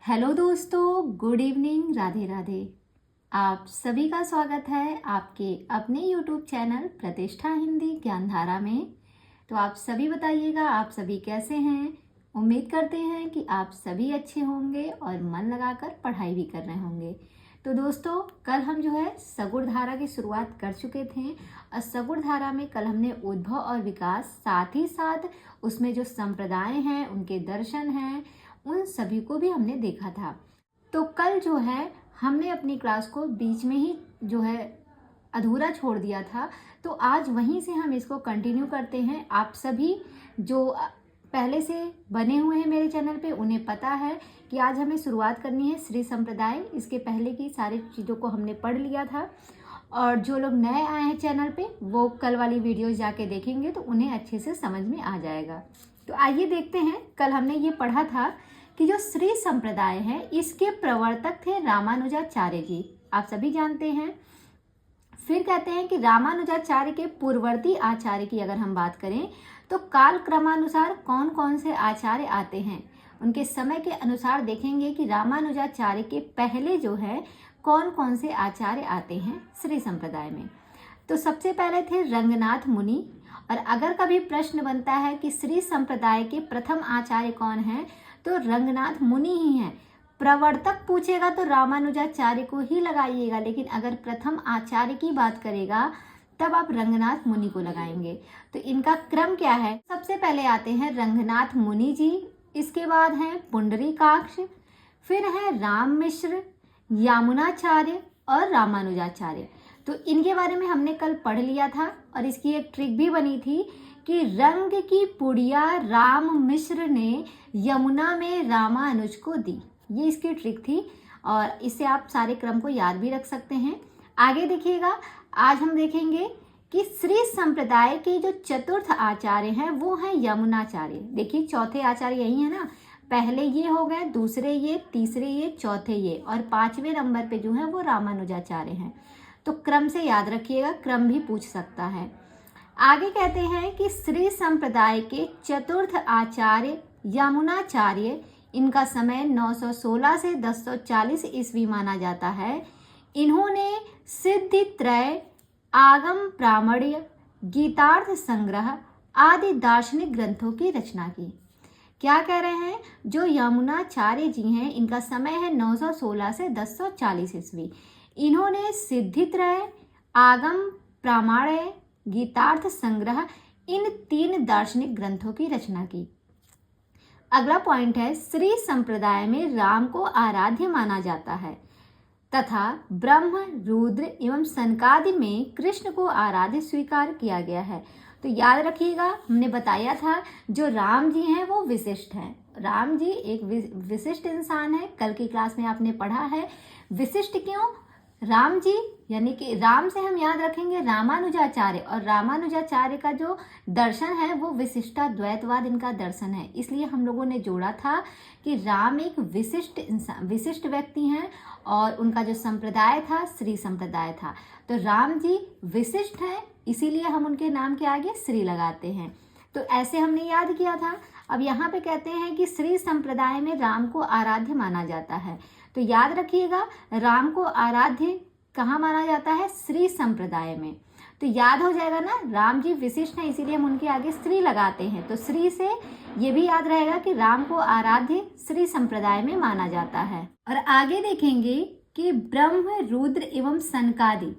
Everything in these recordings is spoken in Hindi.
हेलो दोस्तों, गुड इवनिंग, राधे राधे। आप सभी का स्वागत है आपके अपने यूट्यूब चैनल प्रतिष्ठा हिंदी ज्ञानधारा में। तो आप सभी बताइएगा, आप सभी कैसे हैं। उम्मीद करते हैं कि आप सभी अच्छे होंगे और मन लगाकर पढ़ाई भी कर रहे होंगे। तो दोस्तों, कल हम जो है सगुण धारा की शुरुआत कर चुके थे और सगुण धारा में कल हमने उद्भव और विकास, साथ ही साथ उसमें जो संप्रदाय हैं, उनके दर्शन हैं, उन सभी को भी हमने देखा था। तो कल जो है हमने अपनी क्लास को बीच में ही जो है अधूरा छोड़ दिया था, तो आज वहीं से हम इसको कंटिन्यू करते हैं। आप सभी जो पहले से बने हुए हैं मेरे चैनल पे, उन्हें पता है कि आज हमें शुरुआत करनी है श्री संप्रदाय। इसके पहले की सारी चीज़ों को हमने पढ़ लिया था और जो लोग नए आए हैं चैनल पे, वो कल वाली वीडियो जाके देखेंगे तो उन्हें अच्छे से समझ में आ जाएगा। तो आइए देखते हैं। कल हमने ये पढ़ा था कि जो श्री संप्रदाय है, इसके प्रवर्तक थे रामानुजाचार्य जी, आप सभी जानते हैं। फिर कहते हैं कि रामानुजाचार्य के पूर्ववर्ती आचार्य की अगर हम बात करें तो काल क्रमानुसार कौन कौन से आचार्य आते हैं, उनके समय के अनुसार देखेंगे कि रामानुजाचार्य के पहले जो है कौन कौन से आचार्य आते हैं श्री संप्रदाय में। तो सबसे पहले थे रंगनाथ मुनि। और अगर कभी प्रश्न बनता है कि श्री संप्रदाय के प्रथम आचार्य कौन है, तो रंगनाथ मुनि ही हैं। प्रवर्तक पूछेगा तो रामानुजाचार्य को ही लगाइएगा, लेकिन अगर प्रथम आचार्य की बात करेगा तब आप रंगनाथ मुनि को लगाएंगे। तो इनका क्रम क्या है, सबसे पहले आते हैं रंगनाथ मुनि जी, इसके बाद हैं पुंडरीकाक्ष, फिर है राम मिश्र, यामुनाचार्य और रामानुजाचार्य। तो इनके बारे में हमने कल पढ़ लिया था और इसकी एक ट्रिक भी बनी थी कि रंग की पुड़िया राम मिश्र ने यमुना में रामानुज को दी। ये इसकी ट्रिक थी और इससे आप सारे क्रम को याद भी रख सकते हैं। आगे देखिएगा, आज हम देखेंगे कि श्री संप्रदाय के जो चतुर्थ आचार्य हैं वो हैं यमुनाचार्य। देखिए, चौथे आचार्य यही है ना, पहले ये हो गए, दूसरे ये, तीसरे ये, चौथे ये और पांचवें नंबर पे जो है वो रामानुजाचार्य हैं। तो क्रम से याद रखिएगा, क्रम भी पूछ सकता है। आगे कहते हैं कि श्री संप्रदाय के चतुर्थ आचार्य यमुनाचार्य, इनका समय 916 से 1040 ईस्वी माना जाता है। इन्होंने सिद्धि त्रय, आगम प्रामाण्य, गीतार्थ संग्रह आदि दार्शनिक ग्रंथों की रचना की। क्या कह रहे हैं, जो यमुनाचार्य जी हैं, इनका समय है 916 से 1040 ईस्वी। इन्होंने सिद्धित्रय, आगम प्रामाण्य, गीतार्थ संग्रह, इन 3 दार्शनिक ग्रंथों की रचना की। अगला पॉइंट है, श्री संप्रदाय में राम को आराध्य माना जाता है तथा ब्रह्म, रुद्र एवं सनकादि में कृष्ण को आराध्य स्वीकार किया गया है। तो याद रखिएगा, हमने बताया था जो राम जी हैं वो विशिष्ट हैं। राम जी एक विशिष्ट इंसान है। कल की क्लास में आपने पढ़ा है। विशिष्ट क्यों? राम जी यानी कि राम से हम याद रखेंगे रामानुजाचार्य, और रामानुजाचार्य का जो दर्शन है वो विशिष्टाद्वैतवाद इनका दर्शन है। इसलिए हम लोगों ने जोड़ा था कि राम एक विशिष्ट व्यक्ति हैं और उनका जो संप्रदाय था श्री संप्रदाय था। तो राम जी विशिष्ट हैं, इसीलिए हम उनके नाम के आगे श्री लगाते हैं। तो ऐसे हमने याद किया था। अब यहाँ पे कहते हैं कि श्री संप्रदाय में राम को आराध्य माना जाता है। तो याद रखिएगा, राम को आराध्य कहाँ माना जाता है? श्री संप्रदाय में। तो याद हो जाएगा ना, राम जी विशिष्ट हैं, इसीलिए हम उनके आगे श्री लगाते हैं। तो श्री से ये भी याद रहेगा कि राम को आराध्य श्री संप्रदाय में माना जाता है। और आगे देखेंगे कि ब्रह्म, रुद्र एवं सनकादि,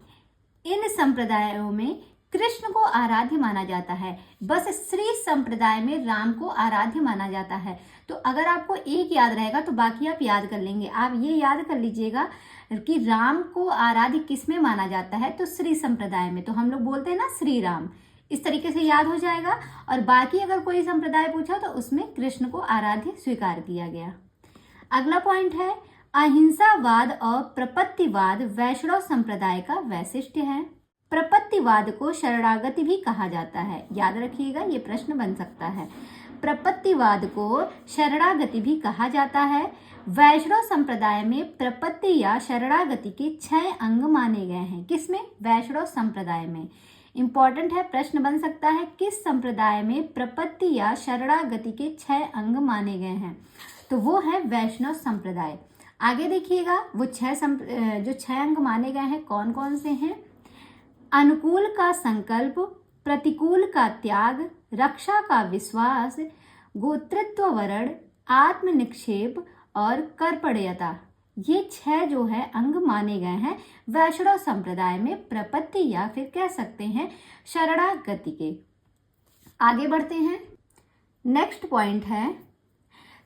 इन संप्रदायों में कृष्ण को आराध्य माना जाता है। बस श्री संप्रदाय में राम को आराध्य माना जाता है। तो अगर आपको एक याद रहेगा तो बाकी आप याद कर लेंगे। आप ये याद कर लीजिएगा कि राम को आराध्य किस में माना जाता है, तो श्री संप्रदाय में। तो हम लोग बोलते हैं ना श्री राम, इस तरीके से याद हो जाएगा। और बाकी अगर कोई संप्रदाय पूछा तो उसमें कृष्ण को आराध्य स्वीकार किया गया। अगला पॉइंट है, अहिंसावाद और प्रपत्तिवाद वैष्णव संप्रदाय का वैशिष्ट्य है। प्रपत्तिवाद को शरणागति भी कहा जाता है। याद रखिएगा, ये प्रश्न बन सकता है। प्रपत्तिवाद को शरणागति भी कहा जाता है। वैष्णव संप्रदाय में प्रपत्ति या शरणागति के 6 अंग माने गए हैं। किसमें? वैष्णव संप्रदाय में। इंपॉर्टेंट है, प्रश्न बन सकता है किस संप्रदाय में प्रपत्ति या शरणागति के 6 अंग माने गए हैं? तो वो है वैष्णव संप्रदाय। आगे देखिएगा, वो जो 6 अंग माने गए हैं कौन कौन से हैं? अनुकूल का संकल्प, प्रतिकूल का त्याग, रक्षा का विश्वास, गोत्रत्व वरण, आत्म निक्षेप और कर्पण्यता। ये 6 जो है अंग माने गए हैं वैष्णव संप्रदाय में प्रपत्ति या फिर कह सकते हैं शरणागति के। आगे बढ़ते हैं। नेक्स्ट पॉइंट है,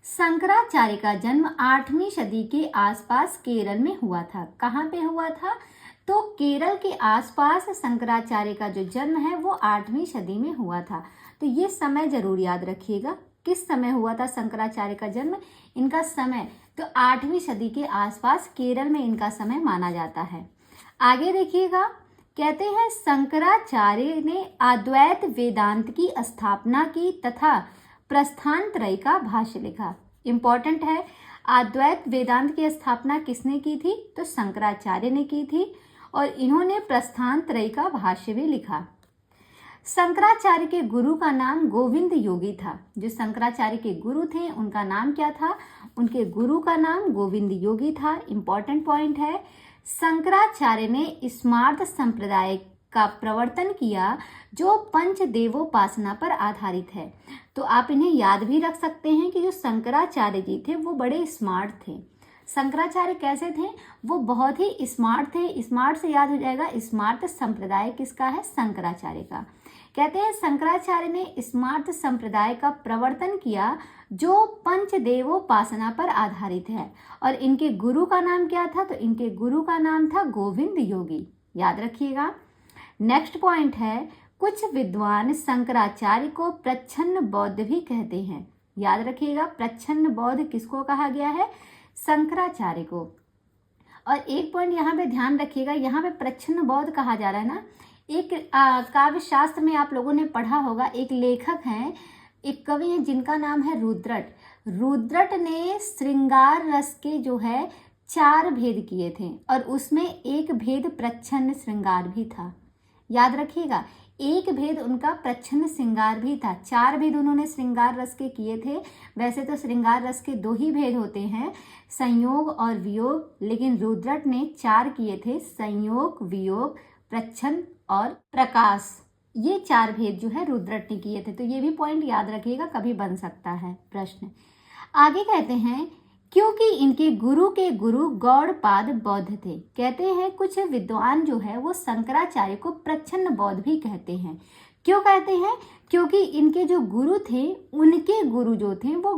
शंकराचार्य का जन्म 8वीं सदी के आसपास केरल में हुआ था। कहाँ पे हुआ था? तो केरल के आसपास शंकराचार्य का जो जन्म है वो 8वीं सदी में हुआ था। तो ये समय जरूर याद रखिएगा, किस समय हुआ था शंकराचार्य का जन्म, इनका समय तो 8वीं सदी के आसपास केरल में इनका समय माना जाता है। आगे देखिएगा, कहते हैं शंकराचार्य ने अद्वैत वेदांत की स्थापना की तथा प्रस्थान त्रय का भाष्य लिखा। इंपॉर्टेंट है, अद्वैत वेदांत की स्थापना किसने की थी? तो शंकराचार्य ने की थी और इन्होंने प्रस्थान त्रय का भाष्य भी लिखा। शंकराचार्य के गुरु का नाम गोविंद योगी था। जो शंकराचार्य के गुरु थे उनका नाम क्या था? उनके गुरु का नाम गोविंद योगी था। इंपॉर्टेंट पॉइंट है, शंकराचार्य ने स्मार्त संप्रदाय का प्रवर्तन किया जो पंचदेवोपासना पर आधारित है। तो आप इन्हें याद भी रख सकते हैं कि जो शंकराचार्य जी थे वो बड़े स्मार्ट थे। शंकराचार्य कैसे थे? वो बहुत ही स्मार्ट थे। स्मार्ट से याद हो जाएगा, स्मार्त संप्रदाय किसका है? शंकराचार्य का। कहते हैं शंकराचार्य ने स्मार्त संप्रदाय का प्रवर्तन किया जो पंचदेवोपासना पर आधारित है। और इनके गुरु का नाम क्या था? तो इनके गुरु का नाम था गोविंद योगी। याद रखिएगा। नेक्स्ट पॉइंट है, कुछ विद्वान शंकराचार्य को प्रच्छन्न बौद्ध भी कहते हैं। याद रखिएगा, प्रच्छन्न बौद्ध किसको कहा गया है? शंकराचार्य को। और एक पॉइंट यहाँ पे ध्यान रखिएगा, यहाँ पे प्रच्छन्न बौद्ध कहा जा रहा है ना। एक काव्य शास्त्र में आप लोगों ने पढ़ा होगा, एक लेखक हैं, एक कवि हैं जिनका नाम है रुद्रट। रुद्रट ने श्रृंगार रस के जो है 4 भेद किए थे और उसमें एक भेद प्रच्छन्न श्रृंगार भी था। याद रखिएगा, एक भेद उनका प्रच्छन्न श्रृंगार भी था। 4 भेद उन्होंने श्रृंगार रस के किए थे। वैसे तो श्रृंगार रस के 2 ही भेद होते हैं, संयोग और वियोग, लेकिन रुद्रट ने 4 किए थे, संयोग, वियोग, प्रच्छन्न और प्रकाश। ये 4 भेद जो है रुद्रट ने किए थे। तो ये भी पॉइंट याद रखिएगा, कभी बन सकता है प्रश्न। आगे कहते हैं क्योंकि इनके गुरु के गुरु गौड़पाद बौद्ध थे। कहते हैं कुछ विद्वान जो है वो शंकराचार्य को प्रच्छन्न बौद्ध भी कहते हैं। क्यों कहते हैं? क्योंकि इनके जो गुरु थे उनके गुरु जो थे वो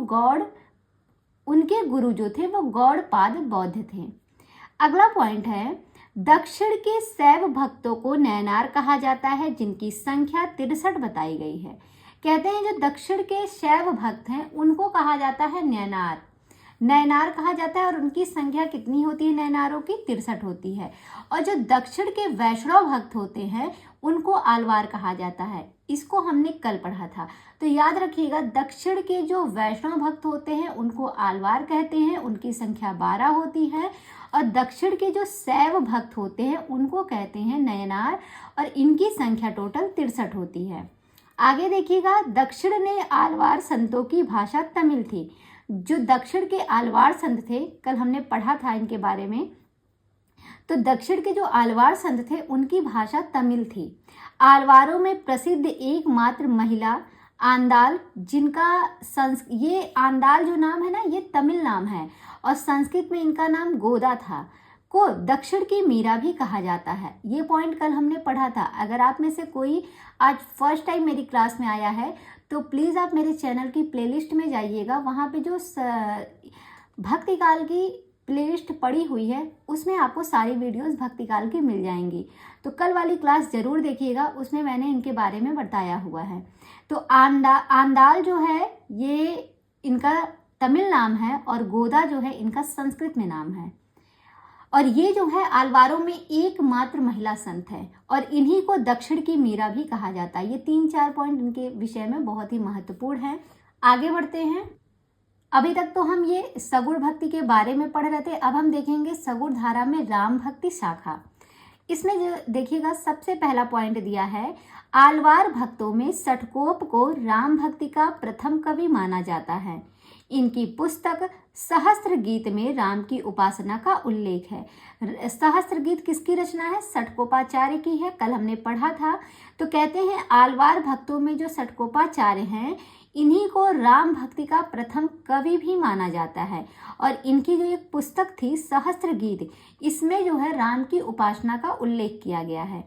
गौड़पाद बौद्ध थे। अगला पॉइंट है, दक्षिण के शैव भक्तों को नैनार कहा जाता है जिनकी संख्या 63 बताई गई है। कहते हैं जो दक्षिण के शैव भक्त हैं उनको कहा जाता है नैनार। नैनार कहा जाता है और उनकी संख्या कितनी होती है? नैनारों की 63 होती है। और जो दक्षिण के वैष्णव भक्त होते हैं उनको आलवार कहा जाता है। इसको हमने कल पढ़ा था, तो याद रखिएगा, दक्षिण के जो वैष्णव भक्त होते हैं उनको आलवार कहते हैं, उनकी संख्या 12 होती है। और दक्षिण के जो शैव भक्त होते हैं उनको कहते हैं नयनार और इनकी संख्या टोटल 63 होती है। आगे देखिएगा, दक्षिण ने आलवार संतों की भाषा तमिल थी। जो दक्षिण के आलवार संत थे, कल हमने पढ़ा था इनके बारे में, तो दक्षिण के जो आलवार संत थे उनकी भाषा तमिल थी। आलवारों में प्रसिद्ध एकमात्र महिला आंदाल, ये आंदाल जो नाम है ना, ये तमिल नाम है और संस्कृत में इनका नाम गोदा था, को दक्षिण की मीरा भी कहा जाता है। ये पॉइंट कल हमने पढ़ा था। अगर आप में से कोई आज फर्स्ट टाइम मेरी क्लास में आया है तो प्लीज़ आप मेरे चैनल की प्लेलिस्ट में जाइएगा, वहाँ पे जो भक्तिकाल की प्लेलिस्ट पड़ी हुई है उसमें आपको सारी वीडियोस भक्तिकाल की मिल जाएंगी। तो कल वाली क्लास ज़रूर देखिएगा, उसमें मैंने इनके बारे में बताया हुआ है। तो आंदाल जो है ये इनका तमिल नाम है और गोदा जो है इनका संस्कृत में नाम है। और ये जो है आलवारों में एकमात्र महिला संत है और इन्हीं को दक्षिण की मीरा भी कहा जाता है। ये 3-4 पॉइंट इनके विषय में बहुत ही महत्वपूर्ण है। आगे बढ़ते हैं। अभी तक तो हम ये सगुण भक्ति के बारे में पढ़ रहे थे, अब हम देखेंगे सगुण धारा में राम भक्ति शाखा। इसमें जो देखिएगा सबसे पहला पॉइंट दिया है, आलवार भक्तों में सटकोप को राम भक्ति का प्रथम कवि माना जाता है। इनकी पुस्तक सहस्त्र गीत में राम की उपासना का उल्लेख है। सहस्त्र गीत किसकी रचना है? सटकोपाचार्य की है, कल हमने पढ़ा था। तो कहते हैं आलवार भक्तों में जो सटकोपाचार्य हैं, इन्हीं को राम भक्ति का प्रथम कवि भी माना जाता है। और इनकी जो एक पुस्तक थी सहस्त्र गीत, इसमें जो है राम की उपासना का उल्लेख किया गया है।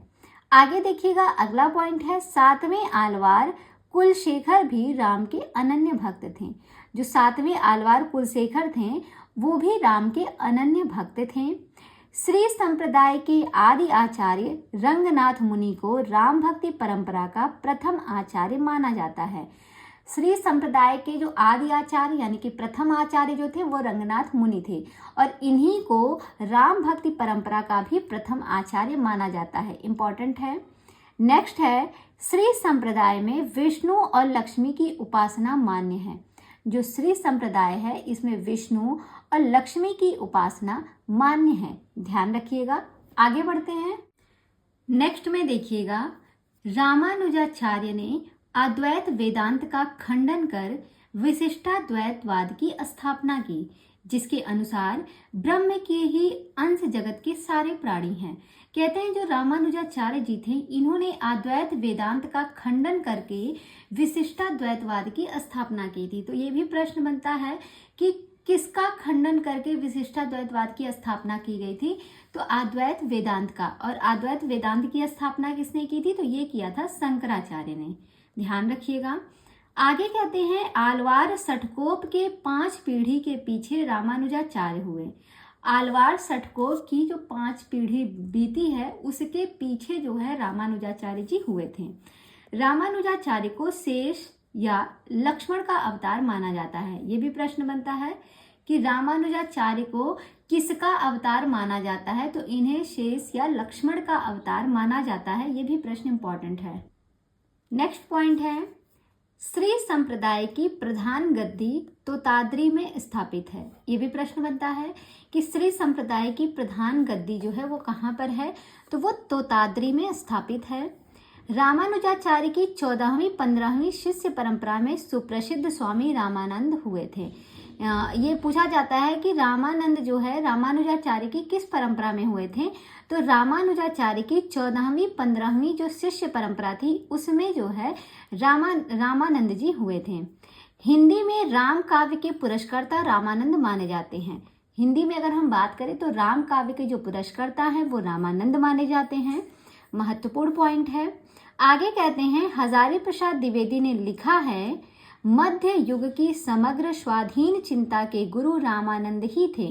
आगे देखिएगा अगला पॉइंट है, सातवें आलवार कुलशेखर भी राम के अनन्य भक्त थे। जो सातवें आलवार कुलशेखर थे वो भी राम के अनन्य भक्त थे। श्री संप्रदाय के आदि आचार्य रंगनाथ मुनि को राम भक्ति परंपरा का प्रथम आचार्य माना जाता है। श्री संप्रदाय के जो आदि आचार्य यानी कि प्रथम आचार्य जो थे वो रंगनाथ मुनि थे, और इन्हीं को राम भक्ति परंपरा का भी प्रथम आचार्य माना जाता है। इंपॉर्टेंट है। नेक्स्ट है, श्री संप्रदाय में विष्णु और लक्ष्मी की उपासना मान्य है। जो श्री संप्रदाय है इसमें विष्णु और लक्ष्मी की उपासना मान्य है, ध्यान रखिएगा। आगे बढ़ते हैं। नेक्स्ट में देखिएगा, रामानुजाचार्य ने अद्वैत वेदांत का खंडन कर विशिष्टाद्वैतवाद की स्थापना की, जिसके अनुसार ब्रह्म के ही अंश जगत के सारे प्राणी हैं। कहते हैं जो रामानुजाचार्य जी थे, इन्होंने अद्वैत वेदांत का खंडन करके विशिष्टाद्वैतवाद की स्थापना की थी। तो ये भी प्रश्न बनता है कि किसका खंडन करके विशिष्टाद्वैतवाद की स्थापना की गई थी? तो अद्वैत वेदांत का। और अद्वैत वेदांत की स्थापना किसने की थी? तो ये किया था शंकराचार्य ने, ध्यान रखिएगा। आगे कहते हैं, आलवार सटकोप के 5 पीढ़ी के पीछे रामानुजाचार्य हुए। आलवार सटकोप की जो 5 पीढ़ी बीती है उसके पीछे जो है रामानुजाचार्य जी हुए थे। रामानुजाचार्य को शेष या लक्ष्मण का अवतार माना जाता है। ये भी प्रश्न बनता है कि रामानुजाचार्य को किसका अवतार माना जाता है? तो इन्हें शेष या लक्ष्मण का अवतार माना जाता है। ये भी प्रश्न इंपॉर्टेंट है। नेक्स्ट पॉइंट है, श्री संप्रदाय की प्रधान गद्दी तोताद्री में स्थापित है। ये भी प्रश्न बनता है कि श्री संप्रदाय की प्रधान गद्दी जो है वो कहाँ पर है? तो वो तोताद्री में स्थापित है। रामानुजाचार्य की 14वीं 15वीं शिष्य परंपरा में सुप्रसिद्ध स्वामी रामानंद हुए थे। ये पूछा जाता है कि रामानंद जो है रामानुजाचार्य की किस परंपरा में हुए थे? तो रामानुजाचार्य की 14वीं 15वीं जो शिष्य परंपरा थी उसमें जो है रामानंद जी हुए थे। हिंदी में राम काव्य के पुरस्कर्ता रामानंद माने जाते हैं। हिंदी में अगर हम बात करें तो राम काव्य के जो पुरस्कर्ता हैं वो रामानंद माने जाते हैं। महत्वपूर्ण पॉइंट है। आगे कहते हैं, हजारी प्रसाद द्विवेदी ने लिखा है, मध्य युग की समग्र स्वाधीन चिंता के गुरु रामानंद ही थे।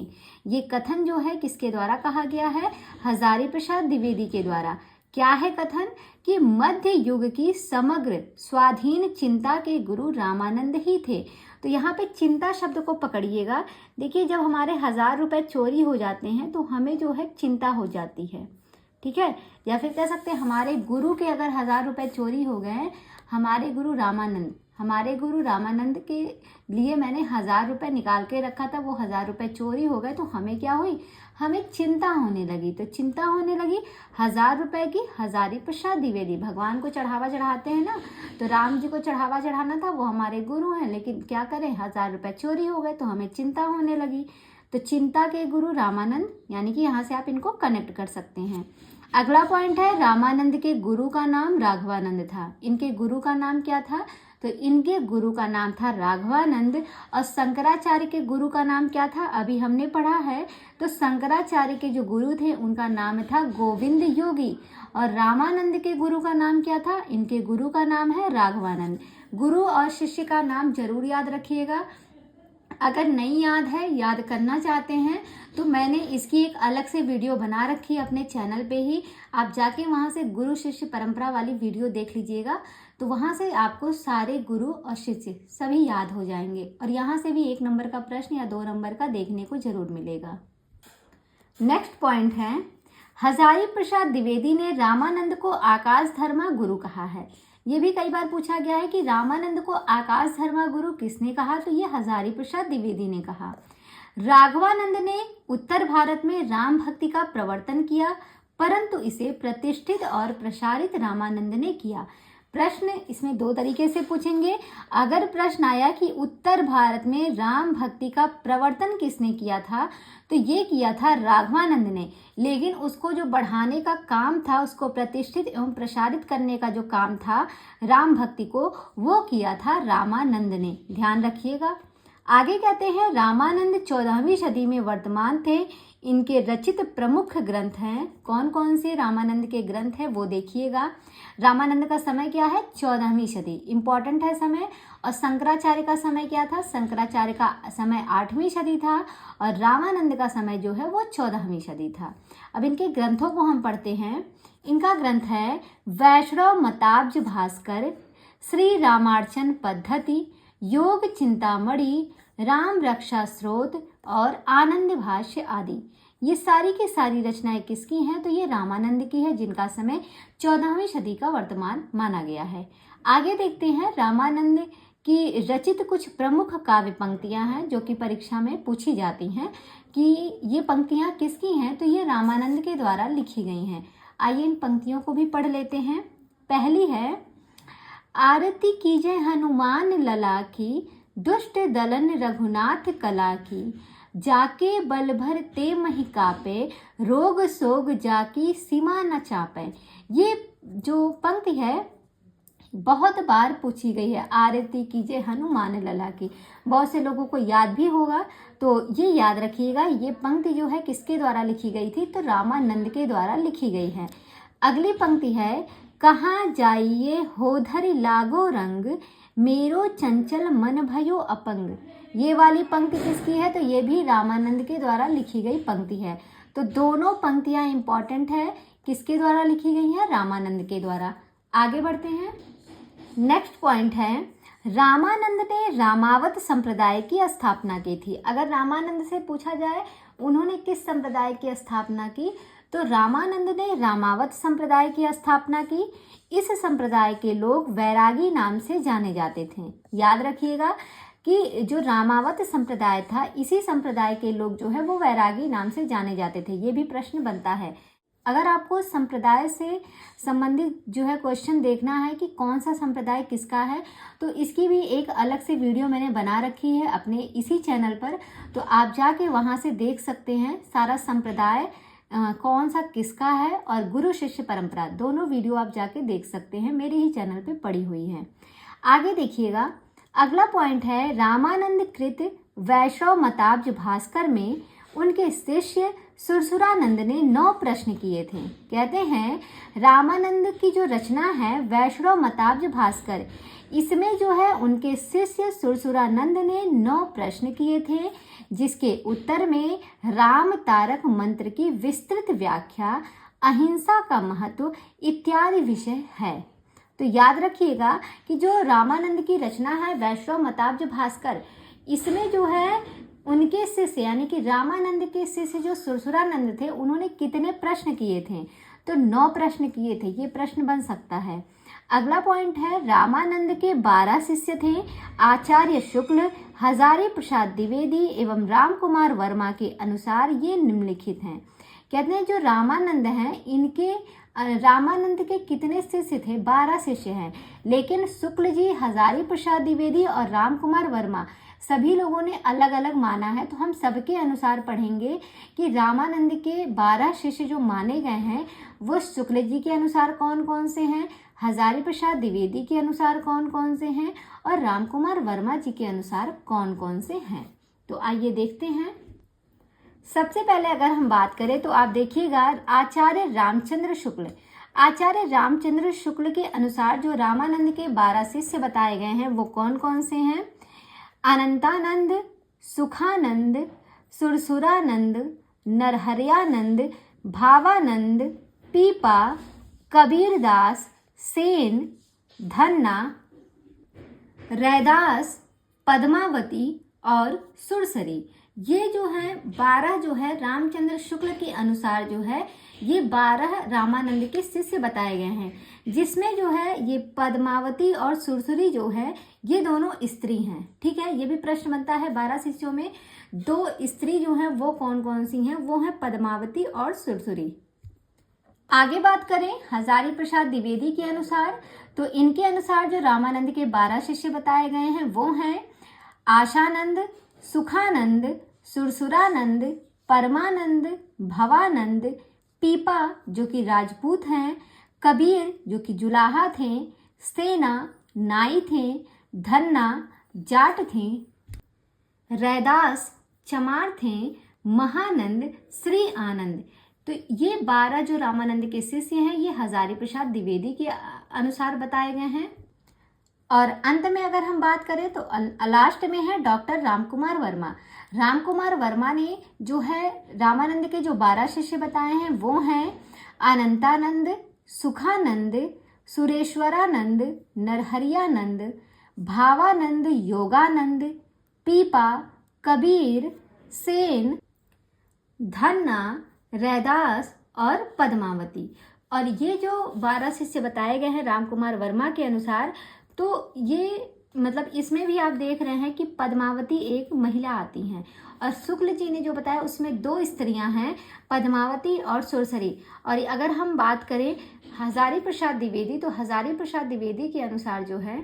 ये कथन जो है किसके द्वारा कहा गया है? हजारी प्रसाद द्विवेदी के द्वारा। क्या है कथन? कि मध्य युग की समग्र स्वाधीन चिंता के गुरु रामानंद ही थे। तो यहाँ पे चिंता शब्द को पकड़िएगा। देखिए, जब हमारे 1000 रुपए चोरी हो जाते हैं तो हमें जो है चिंता हो जाती है, ठीक है। या फिर कह सकते हैं हमारे गुरु के अगर 1000 रुपए चोरी हो गए, हमारे गुरु रामानंद के लिए मैंने 1000 रुपए निकाल के रखा था, वो 1000 रुपए चोरी हो गए, तो हमें क्या हुई? हमें चिंता होने लगी। तो चिंता होने लगी 1000 रुपए की। हजारी प्रसाद द्विवेदी भगवान को चढ़ावा चढ़ाते हैं ना, तो राम जी को चढ़ावा चढ़ाना था, वो हमारे गुरु हैं, लेकिन क्या करें, 1000 रुपए चोरी हो गए तो हमें चिंता होने लगी। तो चिंता के गुरु रामानंद, यानी कि यहाँ से आप इनको कनेक्ट कर सकते हैं। अगला पॉइंट है, रामानंद के गुरु का नाम राघवानंद था। इनके गुरु का नाम क्या था? तो इनके गुरु का नाम था राघवानंद। और शंकराचार्य के गुरु का नाम क्या था? अभी हमने पढ़ा है। तो शंकराचार्य के जो गुरु थे उनका नाम था गोविंद योगी। और रामानंद के गुरु का नाम क्या था? इनके गुरु का नाम है राघवानंद। गुरु और शिष्य का नाम जरूर याद रखिएगा। अगर नहीं याद है, याद करना चाहते हैं, तो मैंने इसकी एक अलग से वीडियो बना रखी है अपने चैनल पे ही। आप जाके वहाँ से गुरु शिष्य परंपरा वाली वीडियो देख लीजिएगा, तो वहाँ से आपको सारे गुरु और शिष्य सभी याद हो जाएंगे। और यहाँ से भी 1 नंबर का प्रश्न या 2 नंबर का देखने को जरूर मिलेगा। नेक्स्ट पॉइंट है, हजारी प्रसाद द्विवेदी ने रामानंद को आकाश धर्मा गुरु कहा है। ये भी कई बार पूछा गया है कि रामानंद को आकाश धर्मा गुरु किसने कहा? तो ये हजारी प्रसाद द्विवेदी ने कहा। राघवानंद ने उत्तर भारत में राम भक्ति का प्रवर्तन किया। परंतु इसे प्रतिष्ठित और प्रसारित रामानंद ने किया। प्रश्न इसमें दो तरीके से पूछेंगे। अगर प्रश्न आया कि उत्तर भारत में राम भक्ति का प्रवर्तन किसने किया था, तो ये किया था राघवानंद ने, लेकिन उसको जो बढ़ाने का काम था, उसको प्रतिष्ठित एवं प्रसारित करने का जो काम था राम भक्ति को, वो किया था रामानंद ने। ध्यान रखिएगा। आगे कहते हैं रामानंद 14वीं सदी में वर्तमान थे। इनके रचित प्रमुख ग्रंथ हैं। कौन कौन से रामानंद के ग्रंथ हैं वो देखिएगा। रामानंद का समय क्या है? 14वीं सदी, इंपॉर्टेंट है समय। और शंकराचार्य का समय क्या था? शंकराचार्य का समय 8वीं सदी था और रामानंद का समय जो है वो 14वीं सदी था। अब इनके ग्रंथों को हम पढ़ते हैं। इनका ग्रंथ है वैष्णव मताब्ज भास्कर, श्री रामार्चन पद्धति, योग चिंतामणि, राम रक्षा स्रोत और आनंद भाष्य आदि। ये सारी की सारी रचनाएं किसकी हैं? तो ये रामानंद की है, जिनका समय 14वीं सदी का वर्तमान माना गया है। आगे देखते हैं रामानंद की रचित कुछ प्रमुख काव्य पंक्तियां हैं जो कि परीक्षा में पूछी जाती हैं कि ये पंक्तियां किसकी हैं, तो ये रामानंद के द्वारा लिखी गई हैं। आइए इन पंक्तियों को भी पढ़ लेते हैं। पहली है, आरती कीजय हनुमान लला की, दुष्ट दलन रघुनाथ कला की, जाके बल भर ते मही कापे, रोग सोग जाकी सीमा न चापे। ये जो पंक्ति है बहुत बार पूछी गई है। आरती कीजिए हनुमान लला की, बहुत से लोगों को याद भी होगा, तो ये याद रखिएगा। ये पंक्ति जो है किसके द्वारा लिखी गई थी? तो रामानंद के द्वारा लिखी गई है। अगली पंक्ति है, कहाँ जाइए होधर लागो रंग, मेरो चंचल मन भयो अपंग। ये वाली पंक्ति किसकी है? तो ये भी रामानंद के द्वारा लिखी गई पंक्ति है। तो दोनों पंक्तियां इंपॉर्टेंट है। किसके द्वारा लिखी गई है? रामानंद के द्वारा। आगे बढ़ते हैं। नेक्स्ट पॉइंट है, रामानंद ने रामावत संप्रदाय की स्थापना की थी। अगर रामानंद से पूछा जाए उन्होंने किस संप्रदाय की स्थापना की, तो रामानंद ने रामावत संप्रदाय की स्थापना की। इस संप्रदाय के लोग वैरागी नाम से जाने जाते थे। याद रखिएगा कि जो रामावत संप्रदाय था, इसी संप्रदाय के लोग जो है वो वैरागी नाम से जाने जाते थे। ये भी प्रश्न बनता है। अगर आपको संप्रदाय से संबंधित जो है क्वेश्चन देखना है कि कौन सा संप्रदाय किसका है, तो इसकी भी एक अलग से वीडियो मैंने बना रखी है अपने इसी चैनल पर, तो आप जाके वहाँ से देख सकते हैं सारा संप्रदाय कौन सा किसका है, और गुरु शिष्य परंपरा दोनों वीडियो आप जाके देख सकते हैं, मेरे ही चैनल पे पड़ी हुई है। आगे देखिएगा। अगला पॉइंट है, रामानंद कृत वैष्णव मताब्ज भास्कर में उनके शिष्य सुरसुरानंद ने 9 प्रश्न किए थे। कहते हैं रामानंद की जो रचना है वैष्णव मताब्ज भास्कर, इसमें जो है उनके शिष्य सुरसुरानंद ने 9 प्रश्न किए थे, जिसके उत्तर में राम तारक मंत्र की विस्तृत व्याख्या, अहिंसा का महत्व इत्यादि विषय है। तो याद रखिएगा कि जो रामानंद की रचना है वैष्णव मताब्ज भास्कर, इसमें जो है उनके शिष्य यानी कि रामानंद के शिष्य जो सुरसुरानंद थे, उन्होंने कितने प्रश्न किए थे? तो 9 प्रश्न किए थे। ये प्रश्न बन सकता है। अगला पॉइंट है, रामानंद के 12 शिष्य थे। आचार्य शुक्ल, हजारी प्रसाद द्विवेदी एवं राम कुमार वर्मा के अनुसार ये निम्नलिखित हैं। कहते हैं जो रामानंद हैं, इनके रामानंद के कितने शिष्य थे? 12 शिष्य हैं। लेकिन शुक्ल जी, हजारी प्रसाद द्विवेदी और राम कुमार वर्मा सभी लोगों ने अलग अलग माना है। तो हम सबके अनुसार पढ़ेंगे कि रामानंद के 12 शिष्य जो माने गए हैं वो शुक्ल जी के अनुसार कौन कौन से हैं, हजारी प्रसाद द्विवेदी के अनुसार कौन कौन से हैं, और राम कुमार वर्मा जी के अनुसार कौन कौन से हैं। तो आइए देखते हैं। सबसे पहले अगर हम बात करें तो आप देखिएगा आचार्य रामचंद्र शुक्ल। आचार्य रामचंद्र शुक्ल के अनुसार जो रामानंद के 12 शिष्य बताए गए हैं वो कौन कौन से हैं? अनंतानंद, सुखानंद, सुरसुरानंद, नरहरियानंद, भावानंद, पीपा, कबीरदास, सेन, धन्ना, रैदास, पद्मावती और सुरसरी। ये जो है 12 जो है रामचंद्र शुक्ल के अनुसार जो है ये 12 रामानंद के शिष्य बताए गए हैं, जिसमें जो है ये पद्मावती और सुरसुरी जो है ये दोनों स्त्री हैं। ठीक है, ये भी प्रश्न बनता है। 12 शिष्यों में 2 स्त्री जो हैं वो कौन कौन सी हैं? वो हैं पद्मावती और सुरसुरी। आगे बात करें हजारी प्रसाद द्विवेदी के अनुसार, तो इनके अनुसार जो रामानंद के 12 शिष्य बताए गए हैं वो हैं आशानंद, सुखानंद, सुरसुरानंद, परमानंद, भवानंद, पीपा जो कि राजपूत हैं, कबीर जो कि जुलाहा थे, सेना नाई थे, धन्ना जाट थे, रैदास चमार थे, महानंद श्री आनंद। तो ये 12 जो रामानंद के शिष्य हैं ये हजारी प्रसाद द्विवेदी के अनुसार बताए गए हैं। और अंत में अगर हम बात करें तो लास्ट में है डॉक्टर रामकुमार वर्मा। रामकुमार वर्मा ने जो है रामानंद के जो 12 शिष्य बताए हैं वो हैं अनंतानंद, सुखानंद, सुरेश्वरानंद, नरहरियानंद, भावानंद, योगानंद, पीपा, कबीर, सेन, धन्ना, रैदास और पद्मावती। और ये जो 12 शिष्य बताए गए हैं रामकुमार वर्मा के अनुसार, तो ये मतलब इसमें भी आप देख रहे हैं कि पद्मावती एक महिला आती हैं, और शुक्ल जी ने जो बताया उसमें 2 स्त्रियां हैं, पद्मावती और सुरसरी। और अगर हम बात करें हजारी प्रसाद द्विवेदी, तो हजारी प्रसाद द्विवेदी के अनुसार जो है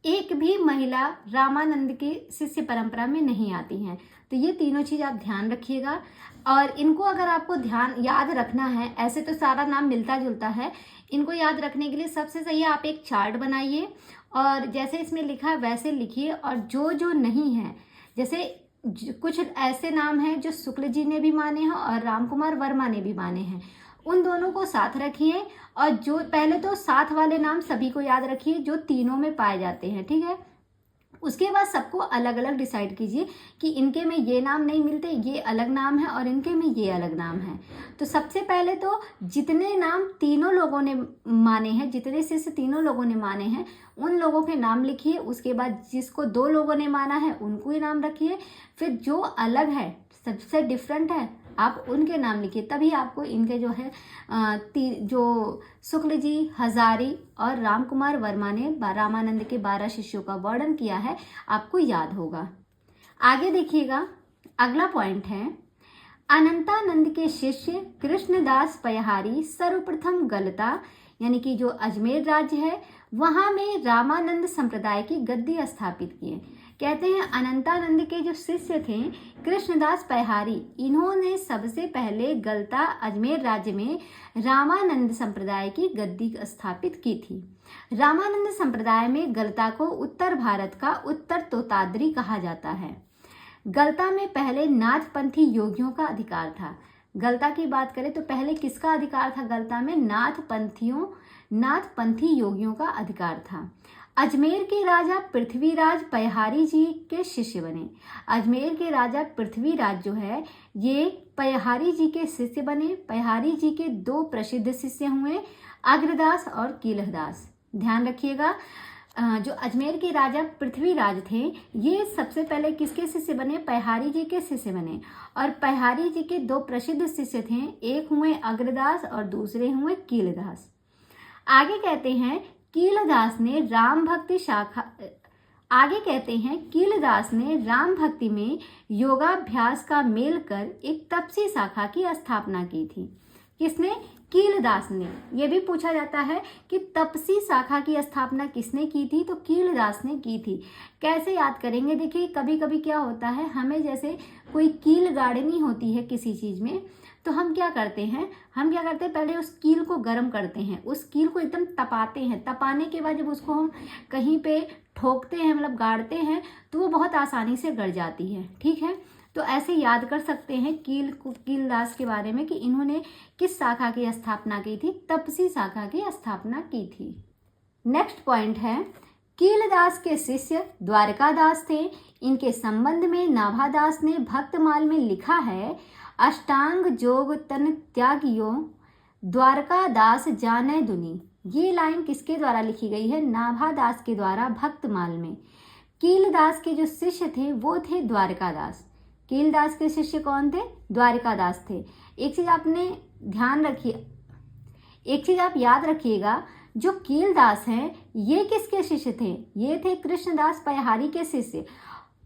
एक भी महिला रामानंद के शिष्य परंपरा में नहीं आती हैं। तो ये तीनों चीज़ आप ध्यान रखिएगा, और इनको अगर आपको ध्यान याद रखना है, ऐसे तो सारा नाम मिलता जुलता है, इनको याद रखने के लिए सबसे सही है आप एक चार्ट बनाइए और जैसे इसमें लिखा है वैसे लिखिए। और जो जो नहीं है, जैसे कुछ ऐसे नाम हैं जो शुक्ल जी ने भी माने हैं और रामकुमार वर्मा ने भी माने हैं, उन दोनों को साथ रखिए। और जो पहले तो साथ वाले नाम सभी को याद रखिए जो तीनों में पाए जाते हैं, ठीक है। उसके बाद सबको अलग अलग डिसाइड कीजिए कि इनके में ये नाम नहीं मिलते, ये अलग नाम है, और इनके में ये अलग नाम है। तो सबसे पहले तो जितने नाम तीनों लोगों ने माने हैं, जितने शिष्य तीनों लोगों ने माने हैं, उन लोगों के नाम लिखिए। उसके बाद जिसको 2 लोगों ने माना है उनको ही नाम रखिए। फिर जो अलग है, सबसे डिफरेंट है, आप उनके नाम लिखिए। तभी आपको इनके जो है जो शुक्ल जी, हजारी और रामकुमार वर्मा ने रामानंद के 12 शिष्यों का वर्णन किया है आपको याद होगा। आगे देखिएगा, अगला पॉइंट है अनंतानंद के शिष्य कृष्णदास पयहारी सर्वप्रथम गलता यानी कि जो अजमेर राज्य है वहां में रामानंद संप्रदाय की गद्दी स्थापित किए। कहते हैं अनंतानंद के जो शिष्य थे कृष्णदास पयहारी, इन्होंने सबसे पहले गलता अजमेर राज्य में रामानंद संप्रदाय की गद्दी स्थापित की थी। रामानंद संप्रदाय में गलता को उत्तर भारत का उत्तर तोताद्री कहा जाता है। गलता में पहले नाथपंथी योगियों का अधिकार था। गलता की बात करें तो पहले किसका अधिकार था? गलता में नाथपंथी योगियों का अधिकार था। अजमेर के राजा पृथ्वीराज पयहारी जी के शिष्य बने। अजमेर के राजा पृथ्वीराज जो है ये पयहारी जी के शिष्य बने। पयहारी जी के 2 प्रसिद्ध शिष्य हुए, अग्रदास और कीलहदास। ध्यान रखिएगा, जो अजमेर के राजा पृथ्वीराज थे ये सबसे पहले किसके शिष्य बने? पयहारी जी के शिष्य बने। और पयहारी जी के 2 प्रसिद्ध शिष्य थे, एक हुए अग्रदास और दूसरे हुए कीलदास। आगे कहते हैं कीलदास ने राम भक्ति में योगाभ्यास का मेल कर एक तपसी शाखा की स्थापना की थी। किसने? कीलदास ने। यह भी पूछा जाता है कि तपसी शाखा की स्थापना किसने की थी? तो कीलदास ने की थी। कैसे याद करेंगे? देखिए कभी कभी क्या होता है, हमें जैसे कोई कील गाड़नी होती है किसी चीज़ में, तो हम क्या करते हैं पहले उस कील को गर्म करते हैं, उस कील को एकदम तपाते हैं। तपाने के बाद जब उसको हम कहीं पे ठोकते हैं, मतलब गाड़ते हैं, तो वो बहुत आसानी से गड़ जाती है, ठीक है। तो ऐसे याद कर सकते हैं कीलदास के बारे में कि इन्होंने किस शाखा की स्थापना की थी? तपसी शाखा की स्थापना की थी। नेक्स्ट पॉइंट है कीलदास के शिष्य द्वारकादास थे। इनके संबंध में नाभादास ने भक्तमाल में लिखा है, अष्टांग जोग तन त्यागियो द्वारकादास जाने दुनी। ये लाइन किसके द्वारा लिखी गई है? नाभादास के द्वारा भक्तमाल में। कीलदास के जो शिष्य थे वो थे द्वारकादास। कीलदास के शिष्य कौन थे? द्वारकादास थे। एक चीज आप याद रखिएगा, जो कीलदास हैं ये किसके शिष्य थे? ये थे कृष्णदास पयहारी के शिष्य।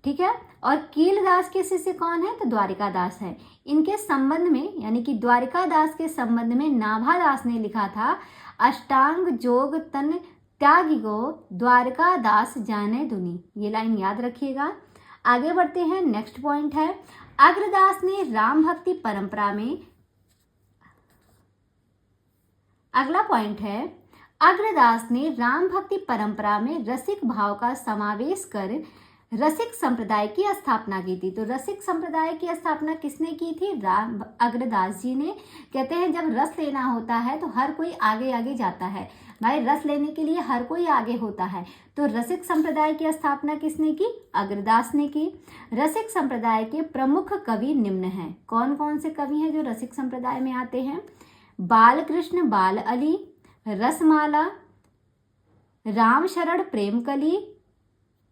ठीक है। और कीलदास के शिष्य कौन है? तो द्वारिकादास है। इनके संबंध में यानी कि द्वारिकादास के संबंध में नाभादास ने लिखा था, अष्टांग जोग तन त्यागी गो द्वारकादास जाने दुनी। ये लाइन याद रखिएगा। आगे बढ़ते हैं, नेक्स्ट पॉइंट है, अग्रदास ने राम भक्ति परंपरा में, अगला पॉइंट है, अग्रदास ने राम भक्ति परंपरा में रसिक भाव का समावेश कर रसिक संप्रदाय की स्थापना की थी। तो रसिक संप्रदाय की स्थापना किसने की थी? राम अग्रदास जी ने। कहते हैं जब रस लेना होता है तो हर कोई आगे आगे जाता है, भाई रस लेने के लिए हर कोई आगे होता है। तो रसिक संप्रदाय की स्थापना किसने की? अग्रदास ने की। रसिक संप्रदाय के प्रमुख कवि निम्न हैं। कौन कौन से कवि हैं जो रसिक संप्रदाय में आते हैं? बालकृष्ण बाल अली, रसमाला, राम शरण प्रेमकली,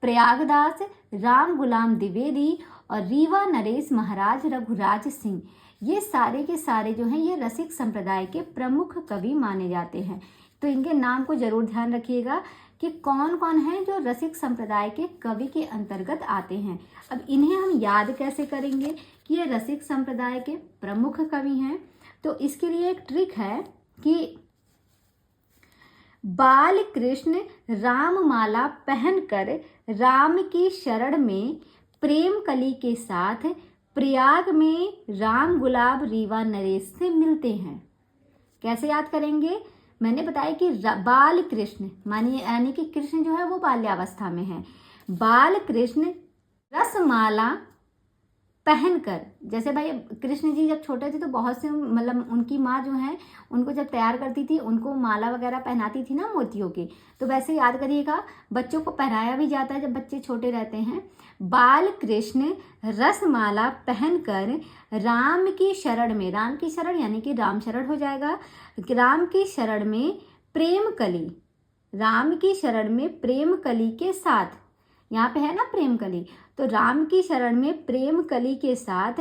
प्रयागदास, राम गुलाम द्विवेदी और रीवा नरेश महाराज रघुराज सिंह। ये सारे के सारे जो हैं ये रसिक संप्रदाय के प्रमुख कवि माने जाते हैं। तो इनके नाम को जरूर ध्यान रखिएगा कि कौन कौन है जो रसिक संप्रदाय के कवि के अंतर्गत आते हैं। अब इन्हें हम याद कैसे करेंगे कि ये रसिक संप्रदाय के प्रमुख कवि हैं? तो इसके लिए एक ट्रिक है कि बाल कृष्ण राममाला पहनकर राम की शरण में प्रेम कली के साथ प्रयाग में राम गुलाब रीवा नरेश से मिलते हैं। कैसे याद करेंगे? मैंने बताया कि बाल कृष्ण मानिए यानी कि कृष्ण जो है वो बाल्यावस्था में है। बाल कृष्ण रसमाला पहनकर, जैसे भाई कृष्ण जी जब छोटे थे तो बहुत से मतलब उनकी माँ जो है उनको जब तैयार करती थी उनको माला वगैरह पहनाती थी ना मोतियों की। तो वैसे याद करिएगा बच्चों को पहनाया भी जाता है जब बच्चे छोटे रहते हैं। बाल कृष्ण रसमाला पहनकर राम की शरण में, राम की शरण यानी कि राम शरण हो जाएगा, राम की शरण में प्रेम कली, राम की शरण में प्रेम कली के साथ, यहाँ पे है ना प्रेम कली, तो राम की शरण में प्रेम कली के साथ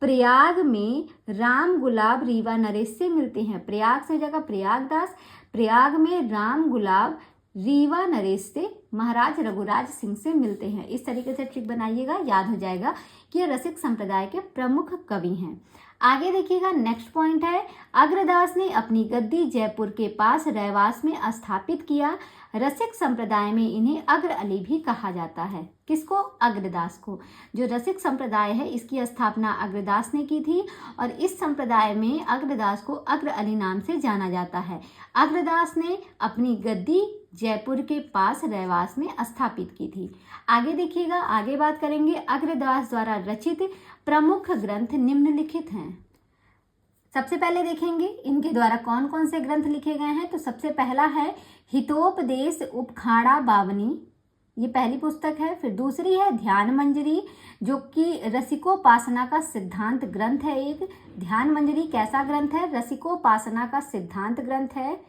प्रयाग में राम गुलाब रीवा नरेश से मिलते हैं। प्रयाग से जगह प्रयागदास, प्रयाग में राम गुलाब रीवा नरेश से महाराज रघुराज सिंह से मिलते हैं। इस तरीके से ट्रिक बनाइएगा, याद हो जाएगा कि ये रसिक संप्रदाय के प्रमुख कवि हैं। आगे देखिएगा, नेक्स्ट पॉइंट है, अग्रदास ने अपनी गद्दी जयपुर के पास रैवास में स्थापित किया। रसिक संप्रदाय में इन्हें अग्र अली भी कहा जाता है। किसको? अग्रदास को। जो रसिक संप्रदाय है इसकी स्थापना अग्रदास ने की थी और इस संप्रदाय में अग्रदास को अग्र अली नाम से जाना जाता है। अग्रदास ने अपनी गद्दी जयपुर के पास रैवास में स्थापित की थी। आगे देखिएगा, आगे बात करेंगे, अग्रदास द्वारा रचित प्रमुख ग्रंथ निम्नलिखित हैं। सबसे पहले देखेंगे इनके द्वारा कौन कौन से ग्रंथ लिखे गए हैं। तो सबसे पहला है हितोपदेश उपखाड़ा बावनी, ये पहली पुस्तक है। फिर दूसरी है ध्यान मंजरी जो कि रसिकोपासना का सिद्धांत ग्रंथ है। एक ध्यान मंजरी कैसा ग्रंथ है? रसिकोपासना का सिद्धांत ग्रंथ है।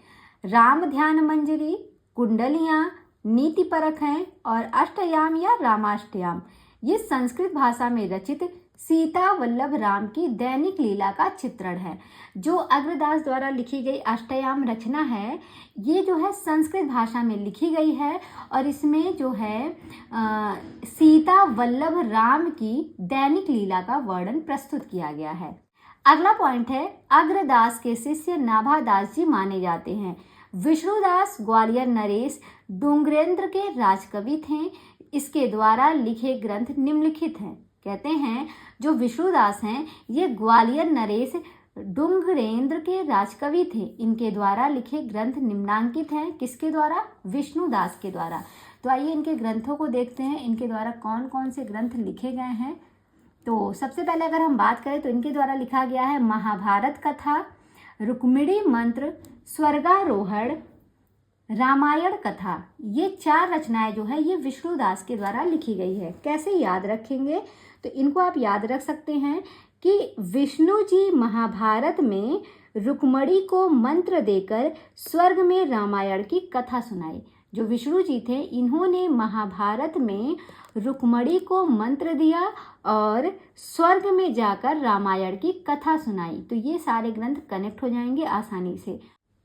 राम ध्यान मंजरी, कुंडलियां, नीति परक हैं और अष्टयाम या रामाष्टयाम ये संस्कृत भाषा में रचित सीता वल्लभ राम की दैनिक लीला का चित्रण है। जो अग्रदास द्वारा लिखी गई अष्टयाम रचना है ये जो है संस्कृत भाषा में लिखी गई है और इसमें जो है सीता वल्लभ राम की दैनिक लीला का वर्णन प्रस्तुत किया गया है। अगला पॉइंट है, अग्रदास के शिष्य नाभादास जी माने जाते हैं। विष्णुदास ग्वालियर नरेश डोंगरेंद्र के राजकवि थे। इसके द्वारा लिखे ग्रंथ निम्नलिखित हैं। कहते हैं जो विष्णुदास हैं ये ग्वालियर नरेश डुंगरेंद्र के राजकवि थे। इनके द्वारा लिखे ग्रंथ निम्नांकित हैं। किसके द्वारा? विष्णुदास के द्वारा। तो आइए इनके ग्रंथों को देखते हैं, इनके द्वारा कौन कौन से ग्रंथ लिखे गए हैं। तो सबसे पहले अगर हम बात करें तो इनके द्वारा लिखा गया है महाभारत कथा, रुक्मिणी मंत्र, स्वर्गारोहण, रामायण कथा। ये 4 रचनाएं जो है ये विष्णुदास के द्वारा लिखी गई है। कैसे याद रखेंगे? तो इनको आप याद रख सकते हैं कि विष्णु जी महाभारत में रुक्मिणी को मंत्र देकर स्वर्ग में रामायण की कथा सुनाई। जो विष्णु जी थे इन्होंने महाभारत में रुक्मिणी को मंत्र दिया और स्वर्ग में जाकर रामायण की कथा सुनाई। तो ये सारे ग्रंथ कनेक्ट हो जाएंगे आसानी से।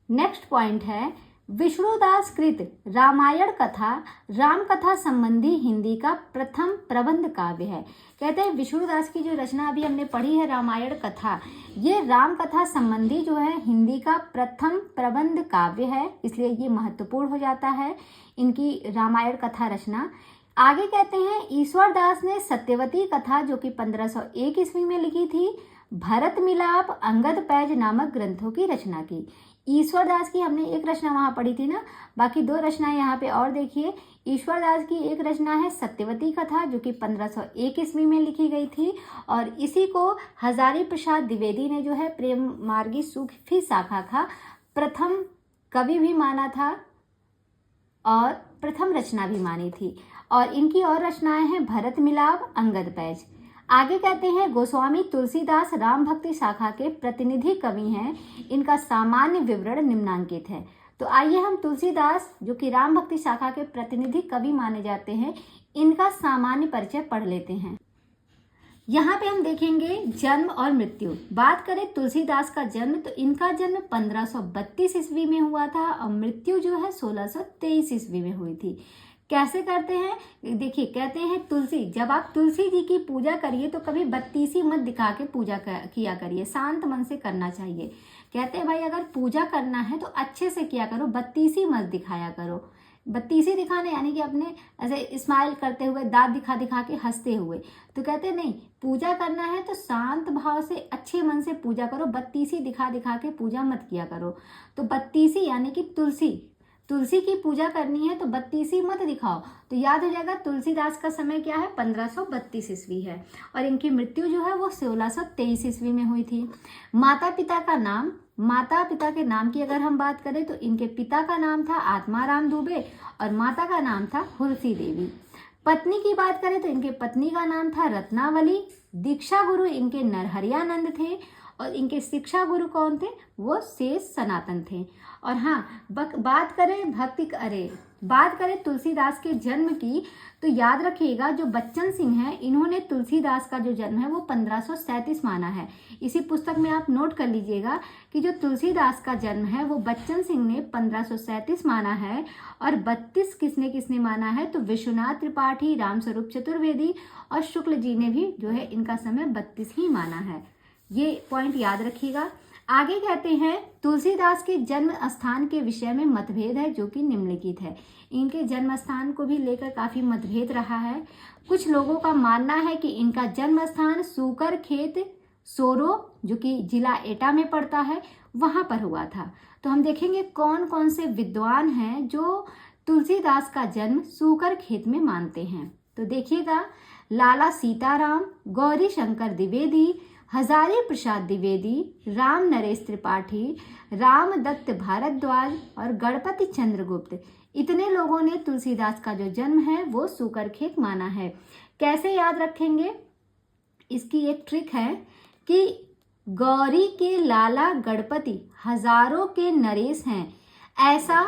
नेक्स्ट पॉइंट है, विष्णुदास कृत रामायण कथा राम कथा संबंधी हिंदी का प्रथम प्रबंध काव्य है। कहते हैं विष्णुदास की जो रचना अभी हमने पढ़ी है रामायण कथा, ये राम कथा संबंधी जो है हिंदी का प्रथम प्रबंध काव्य है, इसलिए ये महत्वपूर्ण हो जाता है इनकी रामायण कथा रचना। आगे कहते हैं ईश्वर दास ने सत्यवती कथा जो कि 1501 ईस्वी में लिखी थी, भरत मिलाप, अंगद पैज नामक ग्रंथों की रचना की। ईश्वर दास की हमने एक रचना वहां पढ़ी थी ना, बाकी दो रचनाएं यहाँ पे और देखिए। ईश्वर दास की एक रचना है सत्यवती कथा जो कि 1501 ईस्वी में लिखी गई थी, और इसी को हजारी प्रसाद द्विवेदी ने जो है प्रेम मार्गी सूफी शाखा का प्रथम कवि भी माना था और प्रथम रचना भी मानी थी। और इनकी और रचनाएं हैं भरत मिलाप, अंगद पैज। आगे कहते हैं गोस्वामी तुलसीदास राम भक्ति शाखा के प्रतिनिधि कवि हैं, इनका सामान्य विवरण निम्नांकित है। तो आइए हम तुलसीदास जो कि राम भक्ति शाखा के प्रतिनिधि कवि माने जाते हैं, इनका सामान्य परिचय पढ़ लेते हैं। यहाँ पे हम देखेंगे जन्म और मृत्यु। बात करें तुलसीदास का जन्म, तो इनका जन्म 1532 ईस्वी में हुआ था और मृत्यु जो है 1623 ईस्वी में हुई थी। कैसे करते हैं देखिए, कहते हैं तुलसी, जब आप तुलसी जी की पूजा करिए तो कभी बत्तीसी मत दिखा के पूजा किया करिए, शांत मन से करना चाहिए। कहते हैं भाई अगर पूजा करना है तो अच्छे से किया करो, बत्तीसी मत दिखाया करो। बत्तीसी दिखाने यानी कि अपने ऐसे स्माइल करते हुए, दांत दिखा दिखा के हंसते हुए, तो कहते नहीं, पूजा करना है तो शांत भाव से अच्छे मन से पूजा करो, बत्तीसी दिखा दिखा के पूजा मत किया करो। तो बत्तीसी यानी कि तुलसी की पूजा करनी है तो बत्तीसी मत दिखाओ। तो याद हो जाएगा तुलसीदास का समय क्या है, 1532 ईस्वी है, और इनकी मृत्यु जो है वो 1623 ईस्वी में हुई थी। माता पिता के नाम की अगर हम बात करें तो इनके पिता का नाम था आत्माराम दुबे और माता का नाम था हुलसी देवी। पत्नी की बात करें तो इनके पत्नी का नाम था रत्नावली। दीक्षा गुरु इनके नरहरियानंद थे और इनके शिक्षा गुरु कौन थे, वो शेष सनातन थे। और हाँ, बात करें तुलसीदास के जन्म की, तो याद रखिएगा जो बच्चन सिंह हैं, इन्होंने तुलसीदास का जो जन्म है वो 1537 माना है। इसी पुस्तक में आप नोट कर लीजिएगा कि जो तुलसीदास का जन्म है वो बच्चन सिंह ने 1537 माना है, और 32 किसने माना है, तो विश्वनाथ त्रिपाठी, रामस्वरूप चतुर्वेदी और शुक्ल जी ने भी जो है इनका समय 32 ही माना है। ये पॉइंट याद रखिएगा। आगे कहते हैं तुलसीदास के जन्म स्थान के विषय में मतभेद है जो कि निम्नलिखित है। इनके जन्म स्थान को भी लेकर काफी मतभेद रहा है। कुछ लोगों का मानना है कि इनका जन्म स्थान सूकर खेत सोरो जो कि जिला एटा में पड़ता है, वहां पर हुआ था। तो हम देखेंगे कौन कौन से विद्वान हैं जो तुलसीदास का जन्म सूकर खेत में मानते हैं। तो देखिएगा, लाला सीताराम, गौरी शंकर द्विवेदी, हजारी प्रसाद द्विवेदी, राम नरेश त्रिपाठी, राम दत्त भारद्वाज और गणपति चंद्रगुप्त, इतने लोगों ने तुलसीदास का जो जन्म है वो सूकरखेत माना है। कैसे याद रखेंगे, इसकी एक ट्रिक है कि गौरी के लाला गणपति हजारों के नरेश हैं, ऐसा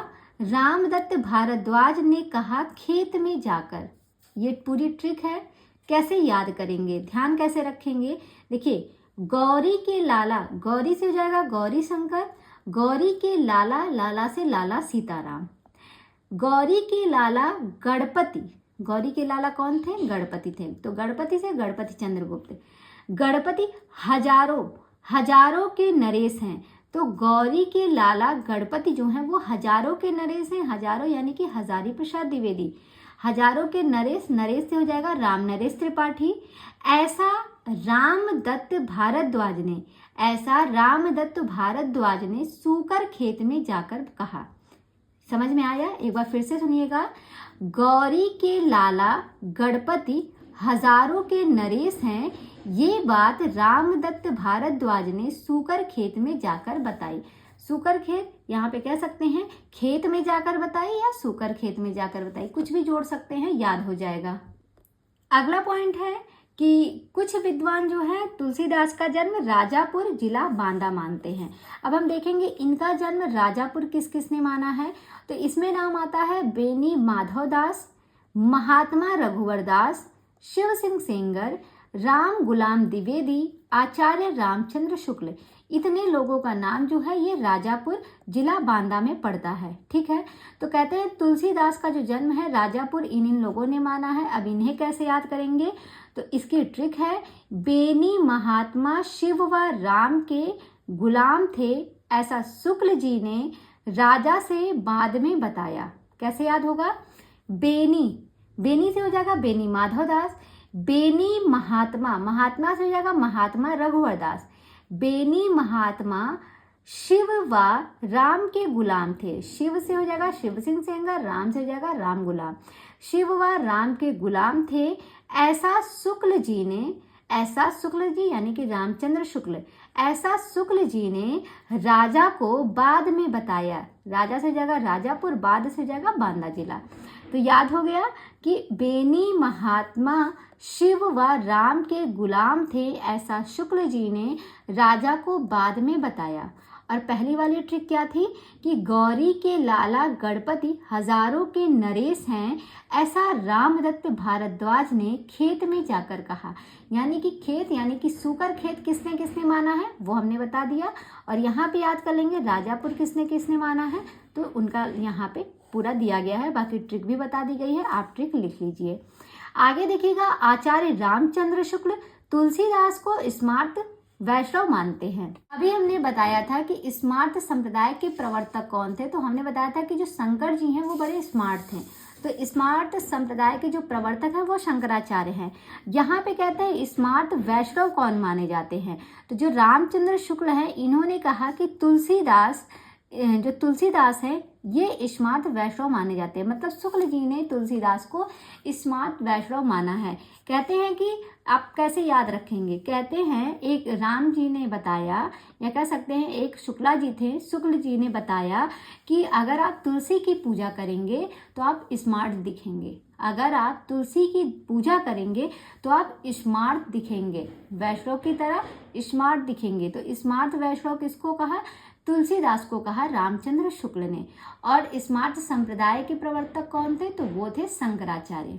रामदत्त भारद्वाज ने कहा खेत में जाकर। ये पूरी ट्रिक है। कैसे याद करेंगे, ध्यान कैसे रखेंगे, देखिए, गौरी के लाला, गौरी से हो जाएगा गौरी शंकर, गौरी के लाला, लाला से लाला सीताराम, गौरी के लाला गणपति, गौरी के लाला कौन थे, गणपति थे, तो गणपति से गणपति चंद्रगुप्त, गणपति हजारों के नरेश हैं, तो गौरी के लाला गणपति जो हैं वो हजारों के नरेश हैं। हजारों यानी कि हजारी प्रसाद द्विवेदी, हजारों के नरेश से हो जाएगा राम नरेश त्रिपाठी। ऐसा रामदत्त भारद्वाज ने सूकर खेत में जाकर कहा। समझ में आया, एक बार फिर से सुनिएगा, गौरी के लाला गणपति हजारों के नरेश हैं, ये बात रामदत्त भारद्वाज ने सूकर खेत में जाकर बताई। सूकर खेत यहाँ पे कह सकते हैं खेत में जाकर बताई या सूकर खेत में जाकर बताई, कुछ भी जोड़ सकते हैं, याद हो जाएगा। अगला पॉइंट है कि कुछ विद्वान जो है तुलसीदास का जन्म राजापुर जिला बांदा मानते हैं। अब हम देखेंगे इनका जन्म राजापुर किस ने माना है, तो इसमें नाम आता है बेनी माधव दास, महात्मा रघुवर दास, शिव सिंह सेंगर, राम गुलाम द्विवेदी आचार्य रामचंद्र शुक्ल, इतने लोगों का नाम जो है ये राजापुर जिला बांदा में पड़ता है। ठीक है, तो कहते हैं तुलसीदास का जो जन्म है राजापुर इन लोगों ने माना है। अब इन्हें कैसे याद करेंगे, तो इसकी ट्रिक है, बेनी महात्मा शिव व राम के गुलाम थे, ऐसा शुक्ल जी ने राजा से बाद में बताया। कैसे याद होगा, बेनी, बेनी से हो जाएगा बेनी माधवदास, बेनी महात्मा, महात्मा से हो जाएगा महात्मा रघुवर दास, बेनी महात्मा शिव व राम के गुलाम थे, शिव से हो जाएगा शिव सिंह सेंगर, राम से हो जाएगा राम गुलाम, शिव व राम के गुलाम थे, ऐसा शुक्ल जी ने, ऐसा शुक्ल जी यानी कि रामचंद्र शुक्ल, ऐसा शुक्ल जी ने राजा को बाद में बताया। राजा से हो जाएगा राजापुर, बाद से हो जाएगा बांदा जिला। तो याद हो गया कि बेनी महात्मा शिव व राम के गुलाम थे, ऐसा शुक्ल जी ने राजा को बाद में बताया। और पहली वाली ट्रिक क्या थी कि गौरी के लाला गणपति हजारों के नरेश हैं, ऐसा रामदत्त भारद्वाज ने खेत में जाकर कहा। यानी कि खेत यानी कि सूकर खेत किसने किसने माना है वो हमने बता दिया। और यहाँ पे याद कर लेंगे राजापुर किसने किसने माना है, तो उनका यहाँ पे पूरा दिया गया है, बाकी ट्रिक भी बता दी गई है, आप ट्रिक लिख लीजिए। आगे देखिएगा, आचार्य रामचंद्र शुक्ल तुलसीदास को स्मार्त वैष्णव मानते हैं। अभी हमने बताया था कि स्मार्त संप्रदाय के प्रवर्तक कौन थे, तो हमने बताया था कि जो शंकर जी हैं वो बड़े स्मार्ट थे। तो स्मार्त संप्रदाय के जो प्रवर्तक हैं वो शंकराचार्य हैं। यहाँ पे कहते हैं स्मार्त वैष्णव कौन माने जाते हैं, तो जो रामचंद्र शुक्ल हैं इन्होंने कहा कि तुलसीदास, जो तुलसीदास है ये स्मार्त वैष्णव माने जाते हैं। मतलब शुक्ल जी ने तुलसीदास को स्मार्त वैष्णव माना है। कहते हैं कि आप कैसे याद रखेंगे, कहते हैं एक राम जी ने बताया, या कह सकते हैं एक शुक्ला जी थे, शुक्ल जी ने बताया कि अगर आप तुलसी की पूजा करेंगे तो आप स्मार्ट दिखेंगे, अगर आप तुलसी की पूजा करेंगे तो आप स्मार्ट दिखेंगे, वैष्णव की तरह स्मार्ट दिखेंगे। तो स्मार्ट वैष्णव किसको कहा, तुलसीदास को कहा रामचंद्र शुक्ल ने। और स्मार्त संप्रदाय के प्रवर्तक कौन थे, तो वो थे शंकराचार्य।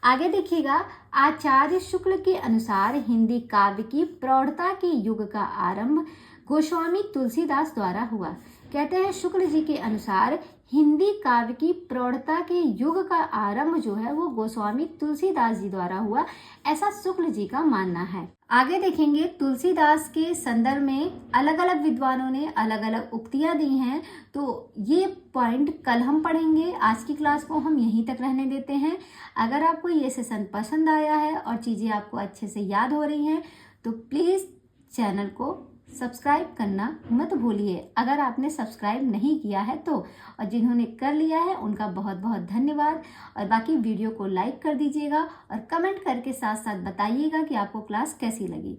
आगे देखिएगा, आचार्य शुक्ल के अनुसार हिंदी काव्य की प्रौढ़ता के युग का आरंभ गोस्वामी तुलसीदास द्वारा हुआ। कहते हैं शुक्ल जी के अनुसार हिंदी काव्य की प्रौढ़ता के युग का आरंभ जो है वो गोस्वामी तुलसीदास जी द्वारा हुआ, ऐसा शुक्ल जी का मानना है। आगे देखेंगे, तुलसीदास के संदर्भ में अलग अलग विद्वानों ने अलग अलग उक्तियां दी हैं, तो ये पॉइंट कल हम पढ़ेंगे। आज की क्लास को हम यहीं तक रहने देते हैं। अगर आपको ये सेशन पसंद आया है और चीज़ें आपको अच्छे से याद हो रही हैं तो प्लीज़ चैनल को सब्सक्राइब करना मत भूलिए, अगर आपने सब्सक्राइब नहीं किया है तो। और जिन्होंने कर लिया है उनका बहुत बहुत धन्यवाद। और बाकी वीडियो को लाइक कर दीजिएगा और कमेंट करके साथ साथ बताइएगा कि आपको क्लास कैसी लगी।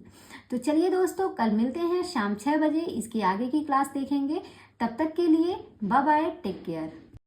तो चलिए दोस्तों, कल मिलते हैं शाम 6 बजे, इसकी आगे की क्लास देखेंगे। तब तक के लिए बाय बाय, टेक केयर।